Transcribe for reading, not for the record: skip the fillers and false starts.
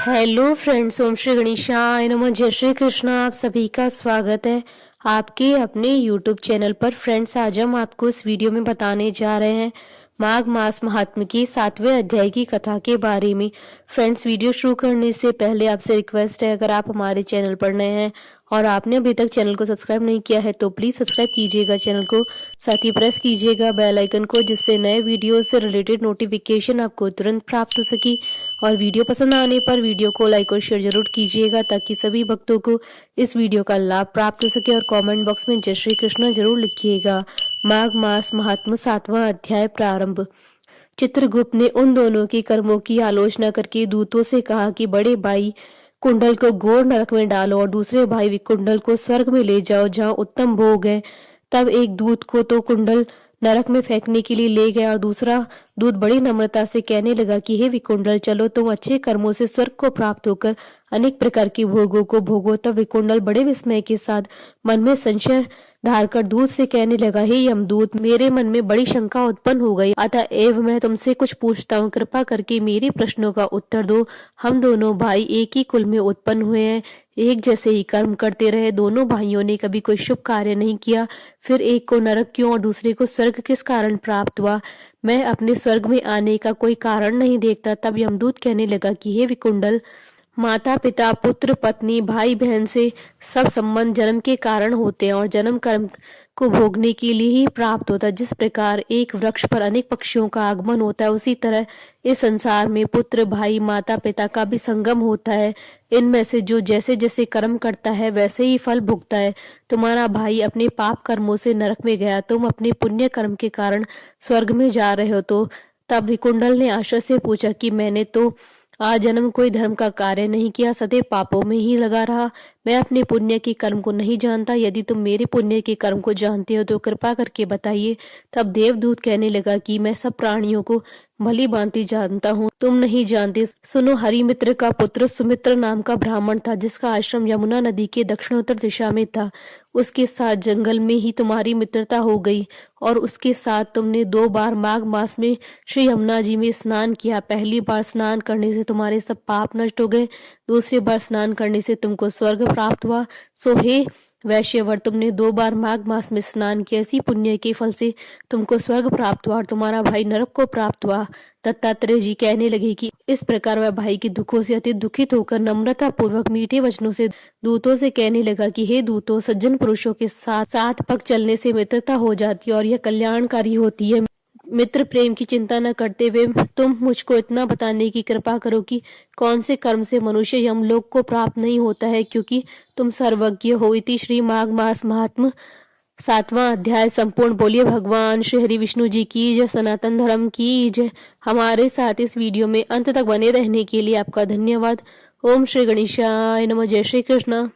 Hello friends, ओम श्री गणेशाय नमः। जय श्री कृष्ण। आप सभी का स्वागत है आपके अपने यूट्यूब चैनल पर। फ्रेंड्स, आज हम आपको इस वीडियो में बताने जा रहे हैं माघ मास महात्म्य की 7वें अध्याय की कथा के बारे में। फ्रेंड्स, वीडियो शुरू करने से पहले आपसे रिक्वेस्ट है, अगर आप हमारे चैनल पर नए हैं और आपने अभी तक चैनल को सब्सक्राइब नहीं किया है तो प्लीज़ सब्सक्राइब कीजिएगा चैनल को, साथ ही प्रेस कीजिएगा बेल आइकन को, जिससे नए वीडियो से रिलेटेड नोटिफिकेशन आपको तुरंत प्राप्त हो सके। और वीडियो पसंद आने पर वीडियो को लाइक और शेयर जरूर कीजिएगा ताकि सभी भक्तों को इस वीडियो का लाभ प्राप्त हो सके। और कमेंट बॉक्स में जय श्री कृष्ण जरूर लिखिएगा। माघ मास महात्म्य 7वां अध्याय प्रारंभ। चित्रगुप्त ने उन दोनों के कर्मों की आलोचना करके दूतों से कहा कि बड़े भाई कुंडल को घोर नरक में डालो और दूसरे भाई विकुंडल को स्वर्ग में ले जाओ जहाँ उत्तम भोग है। तब एक दूत को तो कुंडल नरक में फेंकने के लिए ले गया और दूसरा दूत बड़ी नम्रता से कहने लगा कि हे विकुंडल, चलो तुम अच्छे कर्मों से स्वर्ग को प्राप्त होकर अनेक प्रकार के भोगों को भोगो। तब विकुंडल बड़े विस्मय के साथ मन में संशय धारकर दूत से कहने लगा, हे यमदूत, मेरे मन में बड़ी शंका उत्पन्न हो गई, अतः एवं मैं तुमसे कुछ पूछता हूँ, कृपा करके मेरे प्रश्नों का उत्तर दो। हम दोनों भाई एक ही कुल में उत्पन्न हुए हैं, एक जैसे ही कर्म करते रहे, दोनों भाइयों ने कभी कोई शुभ कार्य नहीं किया, फिर एक को नरक क्यों और दूसरे को स्वर्ग किस कारण प्राप्त हुआ? मैं अपने स्वर्ग में आने का कोई कारण नहीं देखता। तब यमदूत कहने लगा कि हे विकुंडल, माता पिता पुत्र पत्नी भाई बहन से सब संबंध जन्म के कारण होते हैं और जन्म कर्म को भोगने के लिए ही प्राप्त होता है। जिस प्रकार एक वृक्ष पर अनेक पक्षियों का आगमन होता है, उसी तरह इस संसार में पुत्र भाई माता पिता का भी संगम होता है। इनमें से जो जैसे जैसे कर्म करता है वैसे ही फल भुगता है। तुम्हारा भाई अपने पाप कर्मों से नरक में गया, तुम अपने पुण्य कर्म के कारण स्वर्ग में जा रहे हो। तो तब विकुंडल ने आशा से पूछा कि मैंने तो आज जन्म कोई धर्म का कार्य नहीं किया, सदैव पापों में ही लगा रहा। मैं अपने पुण्य के कर्म को नहीं जानता। यदि तुम मेरे पुण्य के कर्म को जानते हो तो कृपा करके बताइए। तब देवदूत कहने लगा कि मैं सब प्राणियों को भली भांति जानता हूँ, तुम नहीं जानते। सुनो, हरिमित्र का पुत्र सुमित्र नाम का ब्राह्मण था, जिसका आश्रम यमुना नदी के दक्षिणोत्तर दिशा में था। उसके साथ जंगल में ही तुम्हारी मित्रता हो गई और उसके साथ तुमने 2 बार माघ मास में श्री यमुना जी में स्नान किया। पहली बार स्नान करने से तुम्हारे सब पाप नष्ट हो गए, दूसरी बार स्नान करने से तुमको स्वर्ग प्राप्त हुआ। सो हे वैश्यवर, तुमने 2 बार माघ मास में स्नान किया, इसी पुण्य के फल से तुमको स्वर्ग प्राप्त हुआ और तुम्हारा भाई नरक को प्राप्त हुआ। दत्तात्रेय जी कहने लगे कि इस प्रकार वह भाई के दुखों से अति दुखित होकर नम्रता पूर्वक मीठे वचनों से दूतों से कहने लगा कि हे दूतों, सज्जन पुरुषों के साथ 7 पग चलने से मित्रता हो जाती है और यह कल्याणकारी होती है। मित्र प्रेम की चिंता न करते हुए तुम मुझको इतना बताने की कृपा करो कि कौन से कर्म से मनुष्य यमलोक को प्राप्त नहीं होता है, क्योंकि तुम सर्वज्ञ हो। इति श्री माघ मास महात्म्य 7वां अध्याय संपूर्ण। बोलिए भगवान श्री हरि विष्णु जी की जय, सनातन धर्म की जय। हमारे साथ इस वीडियो में अंत तक बने रहने के लिए आपका धन्यवाद। ओम श्री गणेशाय नमः। जय श्री कृष्ण।